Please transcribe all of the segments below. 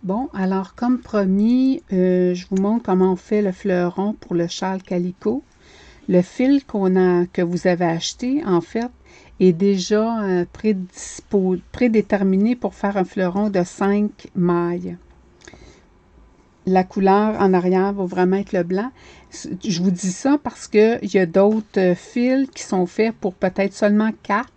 Bon, alors comme promis, je vous montre comment on fait le fleuron pour le châle calicot. Le fil que vous avez acheté, en fait, est déjà prédéterminé pour faire un fleuron de 5 mailles. La couleur en arrière va vraiment être le blanc. Je vous dis ça parce qu'il y a d'autres fils qui sont faits pour peut-être seulement 4.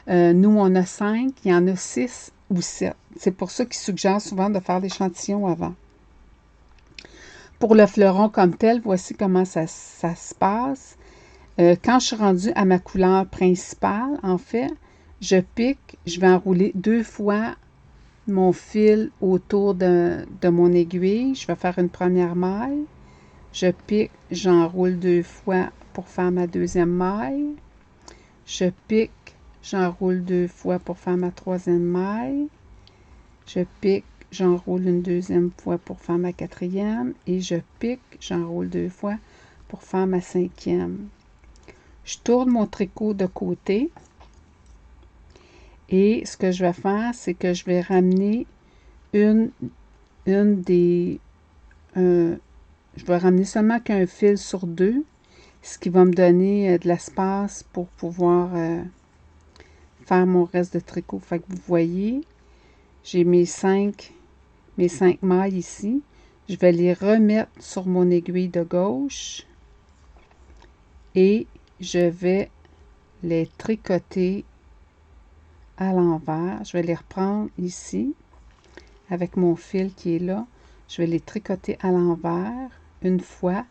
Nous, on a 5, il y en a 6 ou 7. C'est pour ça qu'ils suggèrent souvent de faire l'échantillon avant. Pour le fleuron comme tel, voici comment ça se passe. Quand je suis rendue à ma couleur principale, en fait, je pique, je vais enrouler 2 fois mon fil autour de mon aiguille. Je vais faire une première maille. Je pique, j'enroule 2 fois pour faire ma deuxième maille. Je pique, j'enroule 2 fois pour faire ma troisième maille. Je pique, j'enroule une deuxième fois pour faire ma quatrième. Et je pique, j'enroule 2 fois pour faire ma cinquième. Je tourne mon tricot de côté. Et ce que je vais faire, c'est que je vais ramener je vais ramener seulement qu'un fil sur 2, ce qui va me donner de l'espace pour pouvoir faire mon reste de tricot. Fait que vous voyez, j'ai mes 5 mailles ici. Je vais les remettre sur mon aiguille de gauche et je vais les tricoter à l'envers. Je vais les reprendre ici avec mon fil qui est là. Je vais les tricoter à l'envers une fois.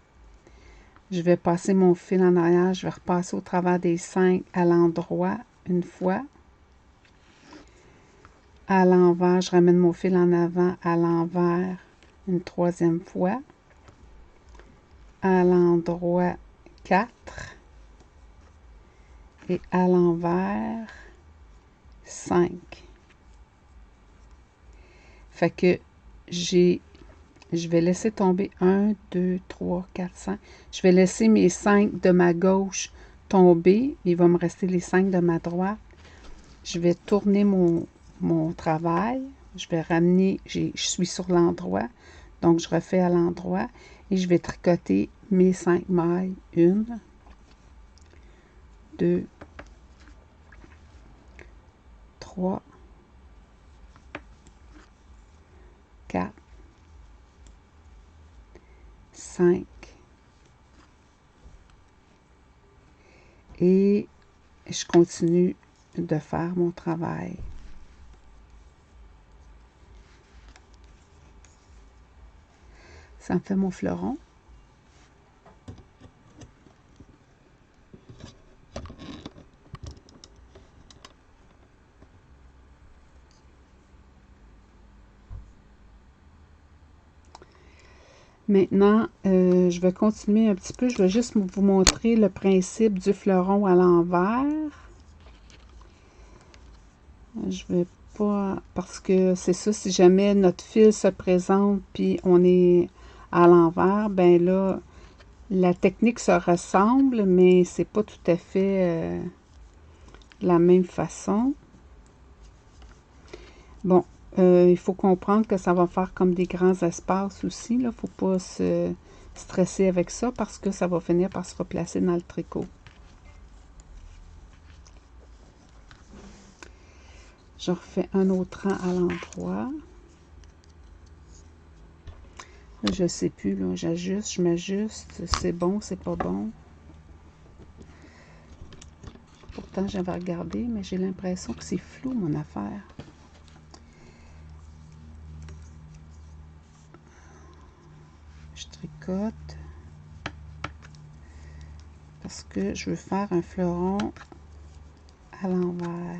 Je vais passer mon fil en arrière. Je vais repasser au travers des 5 à l'endroit une fois. À l'envers, je ramène mon fil en avant à l'envers une troisième fois. À l'endroit 4. Et à l'envers 5. Fait que je vais laisser tomber 1, 2, 3, 4, 5. Je vais laisser mes 5 de ma gauche tomber. Il va me rester les 5 de ma droite. Je vais tourner mon travail. Je vais ramener, je suis sur l'endroit. Donc, je refais à l'endroit. Et je vais tricoter mes 5 mailles. 1, 2, 3, 4, 5. Et je continue de faire mon travail. Ça me fait mon fleuron. Maintenant, je vais continuer un petit peu. Je vais juste vous montrer le principe du fleuron à l'envers. Je vais pas... Parce que c'est ça, si jamais notre fil se présente puis on est à l'envers, ben là, la technique se ressemble, mais c'est pas tout à fait la même façon. Bon, il faut comprendre que ça va faire comme des grands espaces aussi. Il ne faut pas se stresser avec ça parce que ça va finir par se replacer dans le tricot. Je refais un autre rang à l'endroit. Je ne sais plus, là, j'ajuste, je m'ajuste. C'est bon, c'est pas bon. Pourtant, j'avais regardé, mais j'ai l'impression que c'est flou, mon affaire. Je tricote. Parce que je veux faire un fleuron à l'envers.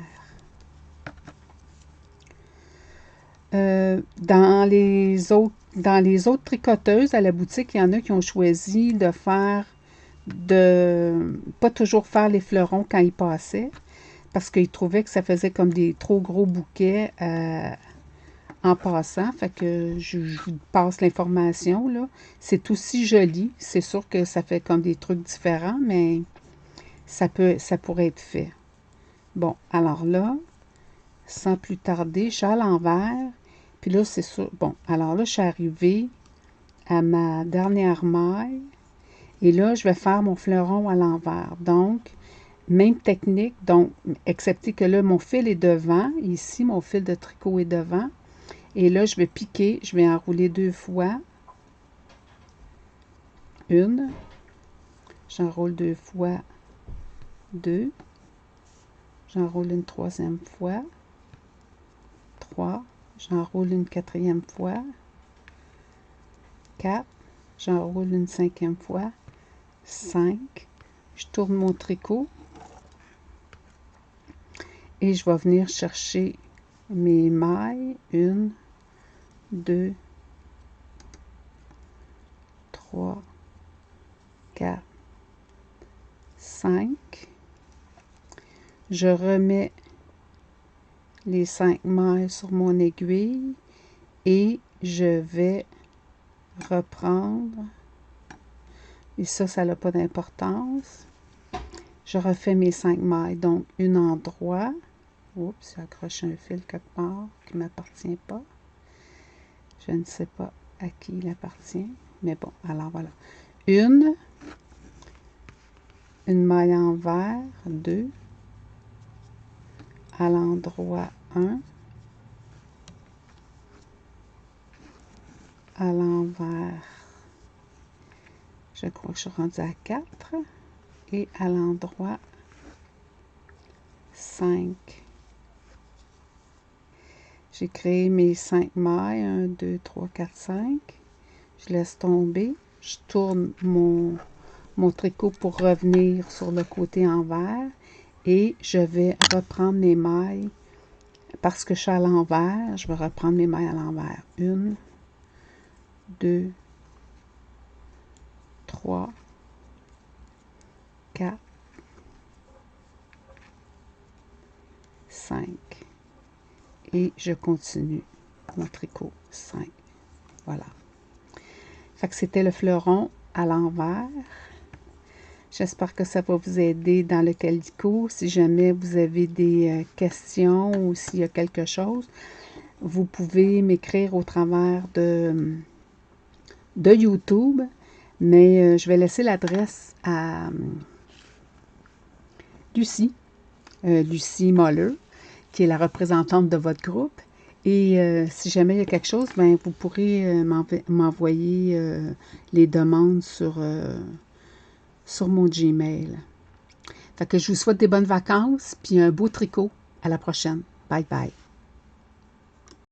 Dans les autres tricoteuses à la boutique, il y en a qui ont choisi de pas toujours faire les fleurons quand ils passaient, parce qu'ils trouvaient que ça faisait comme des trop gros bouquets en passant. Fait que je vous passe l'information, là. C'est aussi joli. C'est sûr que ça fait comme des trucs différents, mais ça pourrait être fait. Bon, alors là, sans plus tarder, je suis à l'envers. Puis là, c'est sûr. Bon, alors là, je suis arrivée à ma dernière maille. Et là, je vais faire mon fleuron à l'envers. Donc, même technique, donc, excepté que là, mon fil est devant. Ici, mon fil de tricot est devant. Et là, je vais piquer. Je vais enrouler 2 fois. Une. J'enroule 2 fois. 2. J'enroule une 3e fois. 3. J'enroule une 4e fois. 4. J'enroule une 5e fois. 5. Je tourne mon tricot. Et je vais venir chercher mes mailles. 1, 2, 3, 4, 5. Je remets les 5 mailles sur mon aiguille et je vais reprendre. Et ça n'a pas d'importance. Je refais mes 5 mailles. Donc, une en droit. Oups, j'ai accroché un fil quelque part qui ne m'appartient pas. Je ne sais pas à qui il appartient. Mais bon, alors voilà. Une maille envers, 2, à l'endroit 1, à l'envers, je crois que je suis rendue à 4, et à l'endroit 5. J'ai créé mes 5 mailles, 1, 2, 3, 4, 5. Je laisse tomber, je tourne mon tricot pour revenir sur le côté envers et je vais reprendre mes mailles parce que je suis à l'envers, je vais reprendre mes mailles à l'envers. 1, 2, 3, 4, 5 et je continue mon tricot 5. Voilà. Fait que c'était le fleuron à l'envers. J'espère que ça va vous aider dans le calico. Si jamais vous avez des questions ou s'il y a quelque chose, vous pouvez m'écrire au travers de YouTube. Mais je vais laisser l'adresse à Lucie, Lucie Moller, qui est la représentante de votre groupe. Et si jamais il y a quelque chose, ben, vous pourrez m'envoyer les demandes sur mon Gmail. Fait que je vous souhaite des bonnes vacances, puis un beau tricot. À la prochaine. Bye bye.